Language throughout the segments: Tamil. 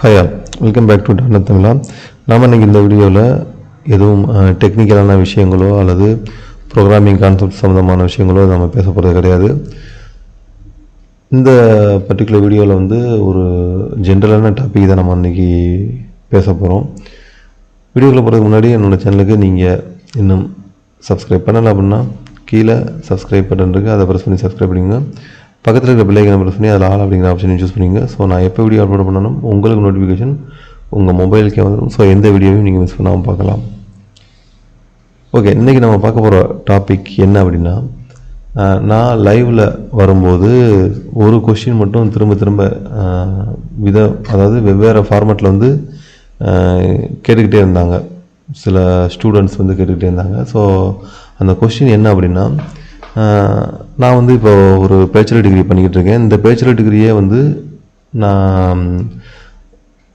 Hi all, welcome back to DotNet Tamizha. நாம் இன்றைக்கி இந்த வீடியோவில் எதுவும் டெக்னிக்கலான விஷயங்களோ அல்லது ப்ரோக்ராமிங் கான்செப்ட் சம்மந்தமான விஷயங்களோ நம்ம பேச போகிறது கிடையாது. இந்த பர்டிகுலர் வீடியோவில் ஒரு ஜென்ரலான டாபிக் தான் நம்ம இன்றைக்கி பேச போகிறோம். வீடியோவில் போகிறதுக்கு முன்னாடி என்னோடய சேனலுக்கு நீங்கள் இன்னும் சப்ஸ்கிரைப் பண்ணலை அப்படின்னா கீழே சப்ஸ்கிரைப் பட்டன் இருக்குது, அதை ப்ரெஸ் பண்ணி சப்ஸ்கிரைப் பண்ணிங்க. பக்கத்தில் இருக்கிற பெல் ஐக்கானை ப்ரெஸ் பண்ணி அதில் ஆல் அப்படிங்கிற ஆப்ஷனை சூஸ் பண்ணிங்க. ஸோ நான் எப்போ வீடியோ அப்லோட் பண்ணாலும் உங்களுக்கு நோட்டிஃபிகேஷன் உங்கள் மொபைலுக்கே வந்துடும். ஸோ எந்த வீடியோவையும் நீங்கள் மிஸ் பண்ணாமல் பார்க்கலாம். ஓகே, இன்றைக்கி நம்ம பார்க்க போகிற டாபிக் என்ன அப்படின்னா, நான் லைவில் வரும்போது ஒரு கொஸ்டின் மட்டும் திரும்ப திரும்ப அதாவது வெவ்வேறு ஃபார்மேட்டில் கேட்டுக்கிட்டே இருந்தாங்க. சில ஸ்டூடெண்ட்ஸ் கேட்டுக்கிட்டே இருந்தாங்க. ஸோ அந்த கொஸ்டின் என்ன அப்படின்னா, நான் இப்போ ஒரு பேச்சுலர் டிகிரி பண்ணிக்கிட்டு இருக்கேன். இந்த பேச்சுலர் டிகிரியே நான்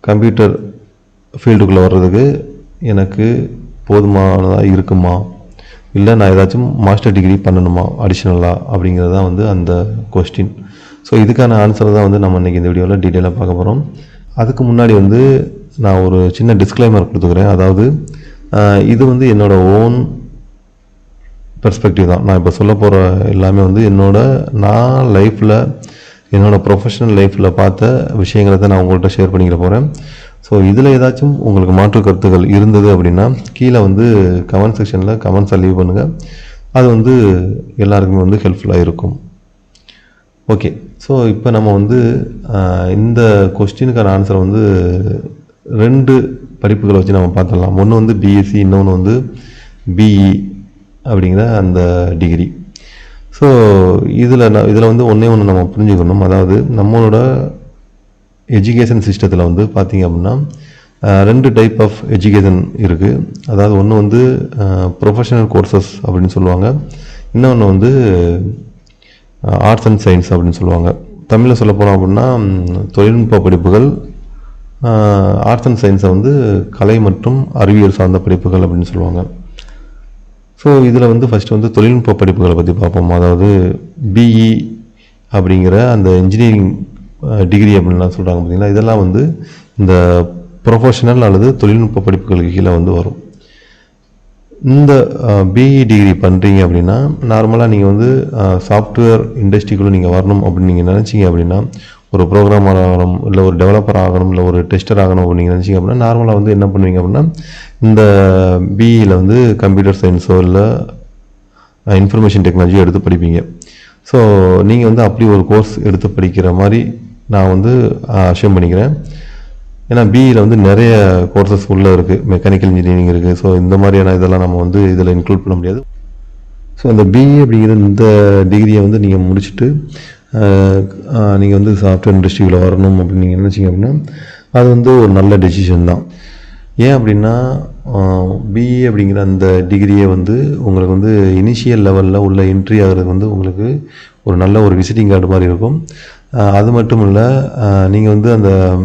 கம்ப்யூட்டர் ஃபீல்டுக்குள்ளே வர்றதுக்கு எனக்கு போதுமானதாக இருக்குமா, இல்லை நான் ஏதாச்சும் மாஸ்டர் டிகிரி பண்ணணுமா அடிஷ்னலாக அப்படிங்கிறது தான் அந்த கொஸ்டின். ஸோ இதுக்கான ஆன்சரை தான் நம்ம இன்றைக்கி இந்த வீடியோவில் டீட்டெயிலாக பார்க்க போகிறோம். அதுக்கு முன்னாடி நான் ஒரு சின்ன டிஸ்க்ளைமர் கொடுத்துக்கிறேன். அதாவது இது என்னோடய ஓன் பெர்ஸ்பெக்டிவ் தான். நான் இப்போ சொல்ல போகிற எல்லாமே நான் லைஃப்பில் என்னோடய ப்ரொஃபஷனல் லைஃப்பில் பார்த்த விஷயங்களை தான் நான் உங்கள்கிட்ட ஷேர் பண்ணிக்கிற போகிறேன். ஸோ இதில் ஏதாச்சும் உங்களுக்கு மாற்று கருத்துக்கள் இருந்தது அப்படின்னா கீழே கமெண்ட் செக்ஷனில் கமெண்ட்ஸை லீவ் பண்ணுங்கள். அது எல்லாருக்குமே ஹெல்ப்ஃபுல்லாக இருக்கும். ஓகே, ஸோ இப்போ நம்ம இந்த கொஸ்டினுக்கான ஆன்சரை ரெண்டு படிப்புகளை வச்சு நம்ம பார்த்துடலாம். ஒன்று பிஎஸ்சி, இன்னொன்று பிஇ அப்படிங்கிற அந்த டிகிரி. ஸோ இதில் ஒன்றே ஒன்று நம்ம புரிஞ்சுக்கணும். அதாவது நம்மளோட எஜுகேஷன் சிஸ்டத்தில் பார்த்திங்க அப்படின்னா ரெண்டு டைப் ஆஃப் எஜுகேஷன் இருக்குது. அதாவது ஒன்று ப்ரொஃபஷனல் கோர்சஸ் அப்படின்னு சொல்லுவாங்க, இன்னொன்று ஆர்ட்ஸ் அண்ட் சயின்ஸ் அப்படின்னு சொல்லுவாங்க. தமிழில் சொல்ல போனோம் அப்படின்னா தொழில்நுட்ப படிப்புகள், ஆர்ட்ஸ் அண்ட் சயின்ஸை கலை மற்றும் அறிவியல் சார்ந்த படிப்புகள் அப்படின்னு சொல்லுவாங்க. ஸோ இதில் ஃபஸ்ட்டு தொழில்நுட்ப படிப்புகளை பற்றி பார்ப்போம். அதாவது பிஇ அப்படிங்கிற அந்த இன்ஜினியரிங் டிகிரி அப்படின்லாம் சொல்கிறாங்க பார்த்தீங்களா, இதெல்லாம் இந்த ப்ரொஃபஷனல் அல்லது தொழில்நுட்ப படிப்புகளுக்கு கீழே வரும். இந்த பிஇ டிகிரி பண்ணுறீங்க அப்படின்னா நார்மலாக நீங்கள் சாஃப்ட்வேர் இண்டஸ்ட்ரிக்குள்ளே நீங்கள் வரணும் அப்படின்னு நீங்கள் நினச்சிங்க அப்படின்னா, ஒரு ப்ரோக்ராமர் ஆகணும், இல்லை ஒரு டெவலப்பர் ஆகணும், இல்லை ஒரு டெஸ்டர் ஆகணும் அப்படின்னு நீங்கள் நினச்சிங்க அப்படின்னா நார்மலாக என்ன பண்ணுவீங்க அப்படின்னா இந்த பிஇயில் கம்ப்யூட்டர் சயின்ஸோ இல்லை இன்ஃபர்மேஷன் டெக்னாலஜியோ எடுத்து படிப்பீங்க. ஸோ நீங்கள் அப்படி ஒரு கோர்ஸ் எடுத்து படிக்கிற மாதிரி நான் அஷ்யூம் பண்ணிக்கிறேன். ஏன்னா பிஇயில் நிறைய கோர்சஸ் உள்ளே இருக்குது, மெக்கானிக்கல் இன்ஜினியரிங் இருக்குது. ஸோ இந்த மாதிரியான இதெல்லாம் நம்ம இதில் இன்க்ளூட் பண்ண முடியாது. ஸோ அந்த பிஇ அப்படிங்கிற இந்த டிகிரியை நீங்கள் முடிச்சுட்டு நீங்கள் சாஃப்ட்வேர் இண்டஸ்ட்ரியில் வரணும் அப்படின்னு நீங்கள் நினச்சிங்க அப்படின்னா அது ஒரு நல்ல டெசிஷன் தான். ஏன் அப்படின்னா பிஇ அப்படிங்கிற அந்த டிகிரியை உங்களுக்கு இனிஷியல் லெவலில் உள்ள என்ட்ரி ஆகிறதுக்கு உங்களுக்கு ஒரு நல்ல ஒரு விசிட்டிங் கார்டு மாதிரி இருக்கும். அது மட்டும் இல்லை, நீங்கள் அந்த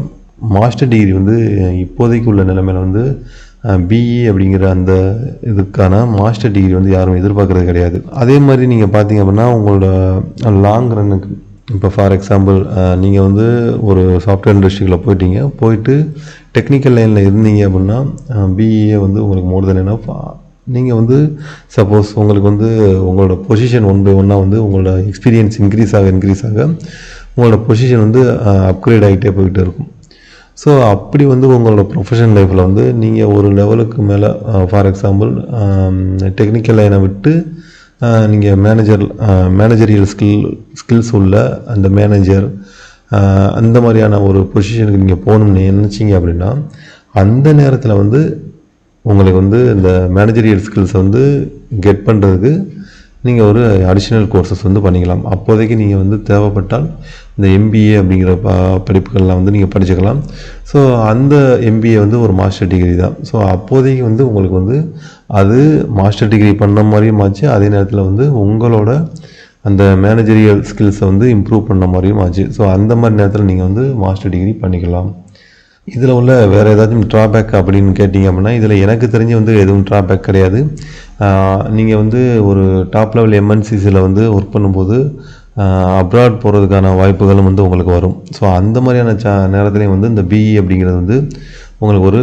மாஸ்டர் டிகிரி இப்போதைக்கு உள்ள நிலைமையில் பிஇ அப்படிங்கிற அந்த இதுக்கான மாஸ்டர் டிகிரி யாரும் எதிர்பார்க்குறது கிடையாது. அதே மாதிரி நீங்கள் பார்த்தீங்க அப்படின்னா உங்களோட லாங் ரன்னுக்கு, இப்போ ஃபார் எக்ஸாம்பிள் நீங்கள் ஒரு சாஃப்ட்வேர் இண்டஸ்ட்ரியில் போயிட்டு டெக்னிக்கல் லைனில் இருந்தீங்க அப்படின்னா பிஇஏ உங்களுக்கு மோர் தென் எனஃப். நீங்கள் சப்போஸ் உங்களுக்கு உங்களோட பொசிஷன் ஒன் பை ஒன்னாக உங்களோட எக்ஸ்பீரியன்ஸ் இன்க்ரீஸ் ஆக உங்களோட பொசிஷன் அப்கிரேட் ஆகிட்டே போய்கிட்டே இருக்கும். ஸோ அப்படி உங்களோட ப்ரொஃபஷனல் லைஃப்பில் நீங்கள் ஒரு லெவலுக்கு மேலே ஃபார் எக்ஸாம்பிள் டெக்னிக்கல் லைனை விட்டு நீங்கள் மேனேஜரியல் ஸ்கில்ஸ் உள்ள அந்த மேனேஜர் அந்த மாதிரியான ஒரு பொசிஷனுக்கு நீங்கள் போகணும்னு நினச்சிங்க அப்படின்னா அந்த நேரத்தில் உங்களுக்கு இந்த மேனேஜரியல் ஸ்கில்ஸை கெட் பண்ணுறதுக்கு நீங்கள் ஒரு அடிஷ்னல் கோர்சஸ் பண்ணிக்கலாம். அப்போதைக்கு நீங்கள் தேவைப்பட்டால் இந்த எம்பிஏ அப்படிங்கிற படிப்புகள்லாம் நீங்கள் படிச்சுக்கலாம். ஸோ அந்த எம்பிஏ ஒரு மாஸ்டர் டிகிரி தான். ஸோ அப்போதைக்கு உங்களுக்கு அது மாஸ்டர் டிகிரி பண்ண மாதிரியும் ஆச்சு, அதே நேரத்தில் உங்களோட அந்த மேனேஜரியல் ஸ்கில்ஸை இம்ப்ரூவ் பண்ண மாதிரியும் ஆச்சு. ஸோ அந்த மாதிரி நேரத்தில் நீங்கள் மாஸ்டர் டிகிரி பண்ணிக்கலாம். இதில் உள்ள வேறு ஏதாச்சும் ட்ராபேக் அப்படின்னு கேட்டிங்க அப்படின்னா இதில் எனக்கு தெரிஞ்சு எதுவும் ட்ராபேக் கிடையாது. நீங்கள் ஒரு டாப் லெவல் எம்என்சிஸில் ஒர்க் பண்ணும்போது அப்ராட் போகிறதுக்கான வாய்ப்புகளும் வந்து உங்களுக்கு வரும். ஸோ அந்த மாதிரியான நேரத்துலையும் வந்து இந்த பிஇ அப்படிங்கிறது வந்து உங்களுக்கு ஒரு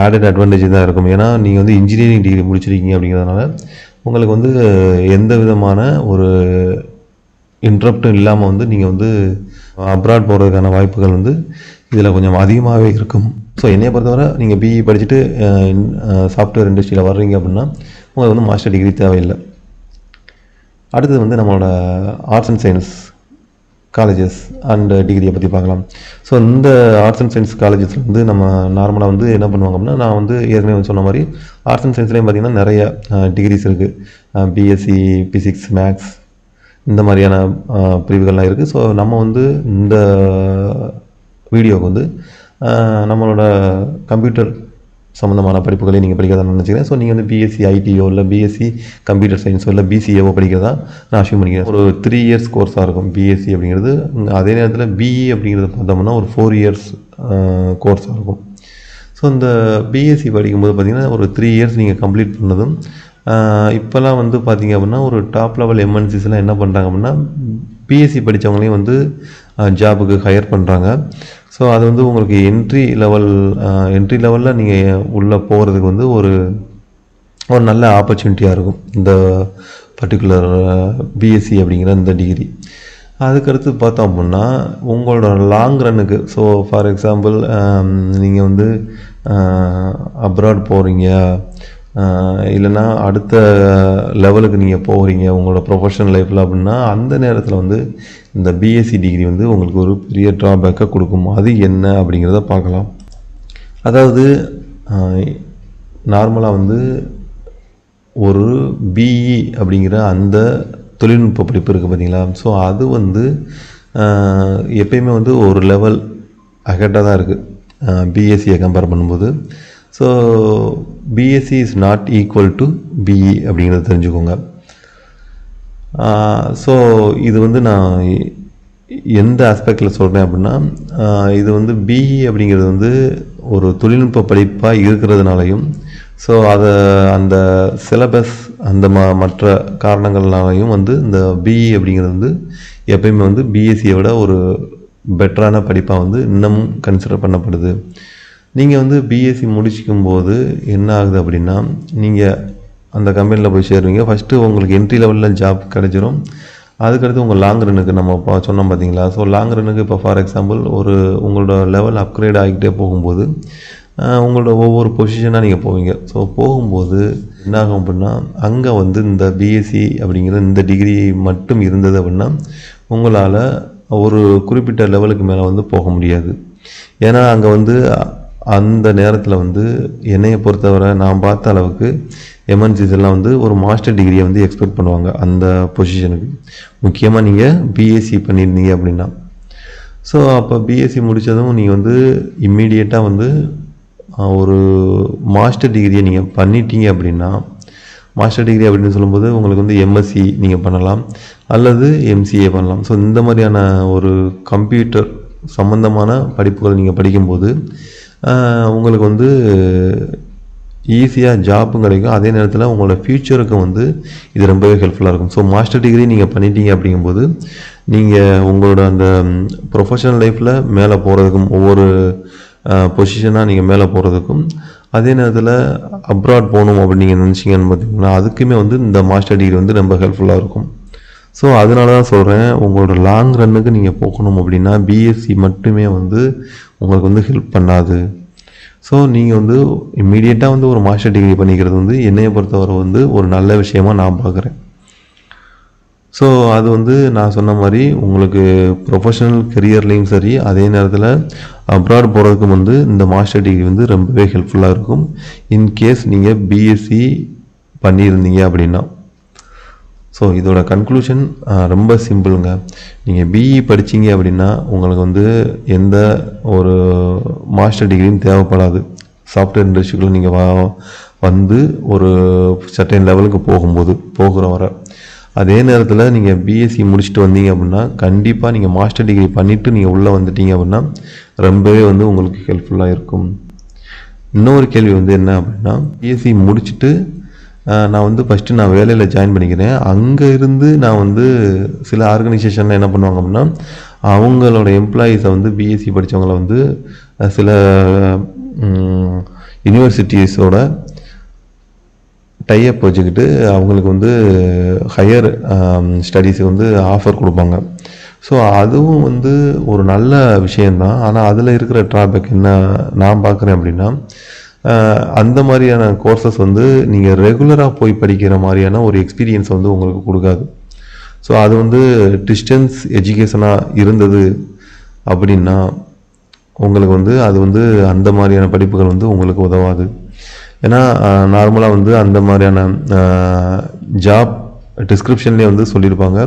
ஆடட் அட்வான்டேஜ் தான் இருக்கும். ஏன்னா நீங்கள் வந்து இன்ஜினியரிங் டிகிரி முடிச்சிருக்கீங்க அப்படிங்கிறதுனால உங்களுக்கு வந்து எந்த விதமான ஒரு இன்ட்ரப்டும் இல்லாமல் வந்து நீங்கள் வந்து அப்ராட் போகிறதுக்கான வாய்ப்புகள் வந்து இதில் கொஞ்சம் அதிகமாகவே இருக்கும். ஸோ என்னையை பொறுத்தவரை நீங்கள் பிஇ படிச்சுட்டு சாஃப்ட்வேர் இண்டஸ்ட்ரியில் வர்றீங்க அப்படின்னா உங்களுக்கு வந்து மாஸ்டர் டிகிரி தேவையில்லை. அடுத்தது வந்து நம்மளோட arts and science colleges and டிகிரியை பற்றி பார்க்கலாம். ஸோ இந்த ஆர்ட்ஸ் அண்ட் சயின்ஸ் காலேஜஸில் வந்து நம்ம நார்மலாக வந்து என்ன பண்ணுவாங்க அப்படின்னா, நான் வந்து ஏற்கனவே சொன்ன மாதிரி ஆர்ட்ஸ் அண்ட் சயின்ஸ்லேயும் பார்த்திங்கன்னா நிறைய டிகிரிஸ் இருக்குது. பிஎஸ்சி பிசிக்ஸ் மேக்ஸ் இந்த மாதிரியான பிரிவுகள்லாம் இருக்குது. ஸோ நம்ம வந்து இந்த வீடியோவுக்கு வந்து நம்மளோட கம்ப்யூட்டர் சம்மந்தமான படிப்புகளை நீங்கள் படிக்கிறதா நினச்சிக்கிறேன். ஸோ நீங்கள் வந்து பிஎஸ்சி ஐடியோ இல்லை பிஎஸ்சி கம்ப்யூட்டர் சயின்ஸோ இல்லை பிசிஏவோ படிக்கிறதா நான் அஷ்யூம் பண்ணிக்கிறேன். ஒரு 3 இயர்ஸ் கோர்ஸாக இருக்கும் பிஎஸ்சி அப்படிங்கிறது. அதே நேரத்தில் பிஇ அப்படிங்கிறது பார்த்தோம்னா ஒரு 4 இயர்ஸ் கோர்ஸாக இருக்கும். ஸோ இந்த பிஎஸ்சி படிக்கும்போது பார்த்திங்கன்னா ஒரு 3 இயர்ஸ் நீங்கள் கம்ப்ளீட் பண்ணதும் இப்போல்லாம் வந்து பார்த்திங்க அப்படின்னா ஒரு டாப் லெவல் எம்என்சிஸ்லாம் என்ன பண்ணுறாங்க அப்படின்னா பிஎஸ்சி படித்தவங்களையும் வந்து ஜாபுக்கு ஹையர் பண்ணுறாங்க. ஸோ அது வந்து உங்களுக்கு என்ட்ரி லெவலில் நீங்கள் உள்ளே போகிறதுக்கு வந்து ஒரு நல்ல ஆப்பர்ச்சுனிட்டியாக இருக்கும் இந்த பர்டிகுலர் பிஎஸ்சி அப்படிங்கிற இந்த டிகிரி. அதுக்கடுத்து பார்த்தோம் அப்படின்னா உங்களோட லாங் ரன்னுக்கு, ஸோ ஃபார் எக்ஸாம்பிள் நீங்கள் வந்து அப்ராட் போகிறீங்க இல்லைன்னா அடுத்த லெவலுக்கு நீங்கள் போகிறீங்க உங்களோட ப்ரொஃபஷனல் லைஃப்பில் அப்படின்னா அந்த நேரத்தில் வந்து இந்த பிஎஸ்சி டிகிரி வந்து உங்களுக்கு ஒரு பெரிய ட்ராபேக்கை கொடுக்கும். அது என்ன அப்படிங்கிறத பார்க்கலாம். அதாவது நார்மலாக வந்து ஒரு பிஇ அப்படிங்கிற அந்த தொழில்நுட்ப படிப்பு இருக்குது பார்த்தீங்களா. ஸோ அது வந்து எப்பயுமே வந்து ஒரு லெவல் அகட்டாக தான் இருக்குது பிஎஸ்சியை கம்பேர் பண்ணும்போது. So BSc is not equal to BE அப்படிங்கிறத தெரிஞ்சுக்கோங்க. ஸோ இது வந்து நான் எந்த ஆஸ்பெக்டில் சொல்கிறேன் அப்படின்னா, இது வந்து பிஇ அப்படிங்கிறது வந்து ஒரு தொழில்நுட்ப படிப்பாக இருக்கிறதுனாலையும், ஸோ அதை அந்த சிலபஸ் அந்த மற்ற காரணங்கள்னாலையும் வந்து இந்த பிஇ அப்படிங்கிறது வந்து எப்பயுமே வந்து பிஎஸ்சியை விட ஒரு பெட்டரான படிப்பாக வந்து இன்னமும் கன்சிடர் பண்ணப்படுது. நீங்கள் வந்து பிஎஸ்சி முடிச்சிக்கும் போது என்ன ஆகுது அப்படின்னா, நீங்கள் அந்த கம்பெனியில் போய் சேருவீங்க. ஃபஸ்ட்டு உங்களுக்கு என்ட்ரி லெவலில் ஜாப் கிடச்சிரும். அதுக்கடுத்து உங்கள் லாங் ரன்னுக்கு நம்ம சொன்னோம் பார்த்தீங்களா. ஸோ லாங் ரன்னுக்கு இப்போ ஃபார் எக்ஸாம்பிள் உங்களோட லெவல் அப்கிரேட் ஆகிக்கிட்டே போகும்போது உங்களோட ஒவ்வொரு பொசிஷனாக நீங்கள் போவீங்க. ஸோ போகும்போது என்ன ஆகும் அப்படின்னா, அங்கே வந்து இந்த பிஎஸ்சி அப்படிங்கிற இந்த டிகிரி மட்டும் இருந்தது அப்படின்னா உங்களால் ஒரு குறிப்பிட்ட லெவலுக்கு மேலே வந்து போக முடியாது. ஏன்னா அங்கே வந்து அந்த நேரத்தில் வந்து என்னையை பொறுத்தவரை நான் பார்த்த அளவுக்கு எம்என்சிஸ் எல்லாம் வந்து ஒரு மாஸ்டர் டிகிரியை வந்து எக்ஸ்பெக்ட் பண்ணுவாங்க அந்த பொசிஷனுக்கு. முக்கியமாக நீங்கள் பிஎஸ்சி பண்ணியிருந்தீங்க அப்படின்னா. ஸோ அப்போ பிஎஸ்சி முடித்ததும் நீங்கள் வந்து இம்மீடியட்டாக வந்து ஒரு மாஸ்டர் டிகிரியை நீங்கள் பண்ணிட்டீங்க அப்படின்னா, மாஸ்டர் டிகிரி அப்படின்னு சொல்லும்போது உங்களுக்கு வந்து எம்எஸ்சி நீங்கள் பண்ணலாம் அல்லது எம்சிஏ பண்ணலாம். ஸோ இந்த மாதிரியான ஒரு கம்ப்யூட்டர் சம்மந்தமான படிப்புகள் நீங்கள் படிக்கும்போது உங்களுக்கு வந்து ஈஸியாக ஜாப்பும் கிடைக்கும். அதே நேரத்தில் உங்களோட ஃப்யூச்சருக்கும் வந்து இது ரொம்பவே ஹெல்ப்ஃபுல்லாக இருக்கும். ஸோ மாஸ்டர் டிகிரி நீங்கள் பண்ணிட்டீங்க அப்படிங்கும்போது நீங்கள் உங்களோட அந்த ப்ரொஃபஷனல் லைஃப்பில் மேலே போகிறதுக்கும் ஒவ்வொரு பொசிஷனாக நீங்கள் மேலே போகிறதுக்கும், அதே நேரத்தில் அப்ராட் போகணும் அப்படின்னு நீங்கள் நினச்சிங்கன்னு பார்த்தீங்கன்னா அதுக்குமே வந்து இந்த மாஸ்டர் டிகிரி வந்து ரொம்ப ஹெல்ப்ஃபுல்லாக இருக்கும். ஸோ அதனால தான் சொல்கிறேன், உங்களோட லாங் ரன்னுக்கு நீங்கள் போகணும் அப்படின்னா பிஎஸ்சி மட்டுமே வந்து உங்களுக்கு வந்து ஹெல்ப் பண்ணாது. ஸோ நீங்கள் வந்து இம்மீடியட்டாக வந்து ஒரு மாஸ்டர் டிகிரி பண்ணிக்கிறது வந்து என்னையை பொறுத்தவரை வந்து ஒரு நல்ல விஷயமாக நான் பார்க்குறேன். ஸோ அது வந்து நான் சொன்ன மாதிரி உங்களுக்கு ப்ரொஃபஷனல் கெரியர்லேயும் சரி, அதே நேரத்தில் அப்ராட் போகிறதுக்கும் வந்து இந்த மாஸ்டர் டிகிரி வந்து ரொம்பவே ஹெல்ப்ஃபுல்லாக இருக்கும். இன்கேஸ் நீங்கள் பிஎஸ்சி பண்ணியிருந்தீங்க அப்படின்னா. ஸோ இதோட கன்க்ளூஷன் ரொம்ப சிம்பிளுங்க. நீங்கள் பிஇ படித்தீங்க அப்படின்னா உங்களுக்கு வந்து எந்த ஒரு மாஸ்டர் டிகிரியும் தேவைப்படாது. சாஃப்ட்வேர் இண்டஸ்ட்ரிக்குள்ளே நீங்கள் வந்து ஒரு சர்டன் லெவலுக்கு போகிற வர. அதே நேரத்தில் நீங்கள் பிஎஸ்சி முடிச்சுட்டு வந்தீங்க அப்படின்னா கண்டிப்பாக நீங்கள் மாஸ்டர் டிகிரி பண்ணிவிட்டு நீங்கள் உள்ளே வந்துட்டீங்க அப்படின்னா ரொம்பவே வந்து உங்களுக்கு ஹெல்ப்ஃபுல்லாக இருக்கும். இன்னொரு கேள்வி வந்து என்ன அப்படின்னா, பிஎஸ்சி முடிச்சுட்டு நான் வந்து ஃபஸ்ட்டு நான் வேலையில் ஜாயின் பண்ணிக்கிறேன். அங்கே இருந்து நான் வந்து சில ஆர்கனைசேஷனில் என்ன பண்ணுவாங்க அப்படின்னா, அவங்களோட எம்ப்ளாயீஸை வந்து பிஎஸ்சி படித்தவங்கள வந்து சில யூனிவர்சிட்டிஸோட டைஅப் வச்சுக்கிட்டு அவங்களுக்கு வந்து ஹையர் ஸ்டடீஸுக்கு வந்து ஆஃபர் கொடுப்பாங்க. ஸோ அதுவும் வந்து ஒரு நல்ல விஷயந்தான். ஆனால் அதில் இருக்கிற ட்ராபேக் என்ன நான் பார்க்குறேன் அப்படின்னா, அந்த மாதிரியான கோர்சஸ் வந்து நீங்கள் ரெகுலராக போய் படிக்கிற மாதிரியான ஒரு எக்ஸ்பீரியன்ஸ் வந்து உங்களுக்கு கொடுக்காது. ஸோ அது வந்து டிஸ்டன்ஸ் எஜுகேஷனாக இருந்தது அப்படின்னா உங்களுக்கு வந்து அது வந்து அந்த மாதிரியான படிப்புகள் வந்து உங்களுக்கு உதவாது. ஏன்னா நார்மலாக வந்து அந்த மாதிரியான ஜாப் டிஸ்கிரிப்ஷன்லேயே வந்து சொல்லியிருப்பாங்க,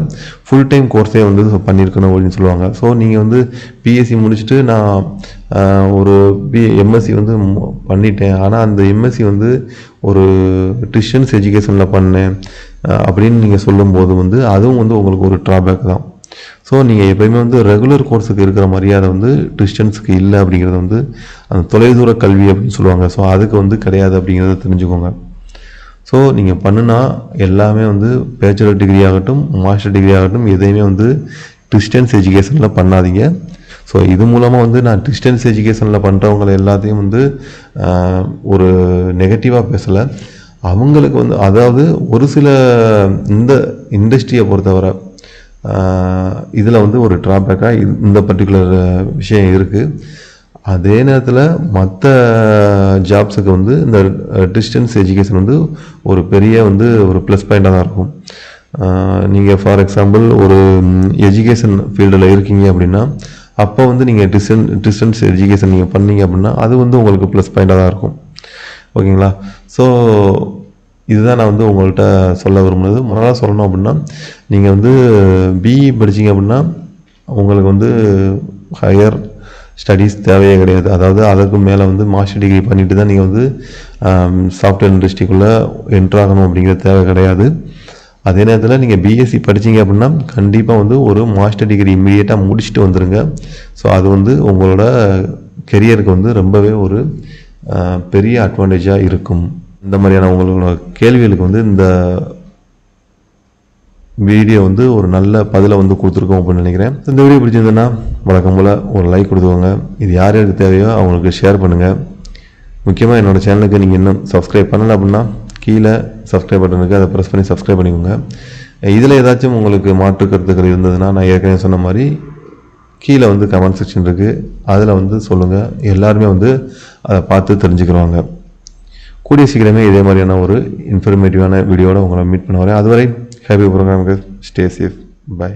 ஃபுல் டைம் கோர்ஸே வந்து பண்ணியிருக்கணும் அப்படின்னு சொல்லுவாங்க. ஸோ நீங்கள் வந்து பிஎஸ்சி முடிச்சுட்டு நான் ஒரு எம்எஸ்சி வந்து பண்ணிட்டேன், ஆனால் அந்த எம்எஸ்சி வந்து ஒரு டிஸ்டன்ஸ் எஜுகேஷனில் பண்ணேன் அப்படின்னு நீங்கள் சொல்லும்போது வந்து அதுவும் வந்து உங்களுக்கு ஒரு ட்ராபேக் தான். ஸோ நீங்கள் எப்போயுமே வந்து ரெகுலர் கோர்ஸுக்கு இருக்கிற மரியாதை வந்து டிஸ்டன்ஸுக்கு இல்லை அப்படிங்கிறது வந்து அந்த தொலைதூர கல்வி அப்படின்னு சொல்லுவாங்க. ஸோ அதுக்கு வந்து கிடையாது அப்படிங்கிறத தெரிஞ்சுக்கோங்க. ஸோ நீங்கள் பண்ணுனா எல்லாமே வந்து பேச்சுலர் டிகிரி ஆகட்டும், மாஸ்டர் டிகிரி ஆகட்டும், எதையுமே வந்து டிஸ்டன்ஸ் எஜுகேஷனில் பண்ணாதீங்க. ஸோ இது மூலமாக வந்து நான் டிஸ்டன்ஸ் எஜுகேஷனில் பண்ணுறவங்களை எல்லாத்தையும் வந்து ஒரு நெகட்டிவாக பேசலை. அவங்களுக்கு வந்து அதாவது ஒரு சில இந்த இண்டஸ்ட்ரியை பொறுத்தவரை இதில் வந்து ஒரு ட்ராபேக்காக இந்த பர்டிகுலர் விஷயம் இருக்குது. அதே நேரத்தில் மற்ற ஜாப்ஸுக்கு வந்து இந்த டிஸ்டன்ஸ் எஜுகேஷன் வந்து ஒரு பெரிய வந்து ஒரு ப்ளஸ் பாயிண்டாக தான் இருக்கும். நீங்கள் ஃபார் எக்ஸாம்பிள் ஒரு எஜுகேஷன் ஃபீல்டில் இருக்கீங்க அப்படின்னா அப்போ வந்து நீங்கள் டிஸ்டன்ஸ் எஜுகேஷன் நீங்கள் பண்ணீங்க அப்படின்னா அது வந்து உங்களுக்கு ப்ளஸ் பாயிண்டாக தான் இருக்கும். ஓகேங்களா? ஸோ இதுதான் நான் வந்து உங்கள்கிட்ட சொல்ல விரும்புனது. முதலாக சொல்லணும் அப்படின்னா, நீங்கள் வந்து பிஇ படிச்சிங்க அப்படின்னா உங்களுக்கு வந்து ஹையர் ஸ்டடீஸ் தேவையே கிடையாது. அதாவது அதுக்கு மேலே வந்து மாஸ்டர் டிகிரி பண்ணிட்டு தான் நீங்கள் வந்து சாஃப்ட்வேர் இண்டஸ்ட்ரிக்குள்ளே என்ட்ராகணும் அப்படிங்கிற தேவை கிடையாது. அதே நேரத்தில் நீங்கள் பிஎஸ்சி படிச்சிங்க அப்படின்னா கண்டிப்பாக வந்து ஒரு மாஸ்டர் டிகிரி இம்மீடியட்டாக முடிச்சுட்டு வந்துடுங்க. ஸோ அது வந்து உங்களோட கெரியருக்கு வந்து ரொம்பவே ஒரு பெரிய அட்வான்டேஜாக இருக்கும். இந்த மாதிரியான உங்களோட கேள்விகளுக்கு வந்து இந்த வீடியோ வந்து ஒரு நல்ல பதிலை வந்து கொடுத்துருக்கோம் அப்படின்னு நினைக்கிறேன். இந்த வீடியோ பிடிச்சிருந்ததுன்னா வழக்கம் போல் ஒரு லைக் கொடுத்துக்கோங்க. இது யார் யாருக்கு தேவையோ அவங்களுக்கு ஷேர் பண்ணுங்கள். முக்கியமாக என்னோடய சேனலுக்கு நீங்கள் இன்னும் சப்ஸ்கிரைப் பண்ணலை அப்படின்னா கீழே சப்ஸ்கிரைப் பட்டனுக்கு அதை ப்ரெஸ் பண்ணி சப்ஸ்கிரைப் பண்ணிக்கோங்க. இதில் ஏதாச்சும் உங்களுக்கு மாற்று கருத்துக்கள் இருந்ததுன்னா நான் ஏற்கனவே சொன்ன மாதிரி கீழே வந்து கமெண்ட் செக்ஷன் இருக்குது, அதில் வந்து சொல்லுங்கள். எல்லாருமே வந்து அதை பார்த்து தெரிஞ்சுக்கிறவாங்க. கூடிய சீக்கிரமே இதே மாதிரியான ஒரு இன்ஃபர்மேட்டிவான வீடியோட உங்களை மீட் பண்ண வரேன். அதுவரை ஹாப்பி ப்ரோக்ராமுக்கு ஸ்டே சேஃப். பாய்.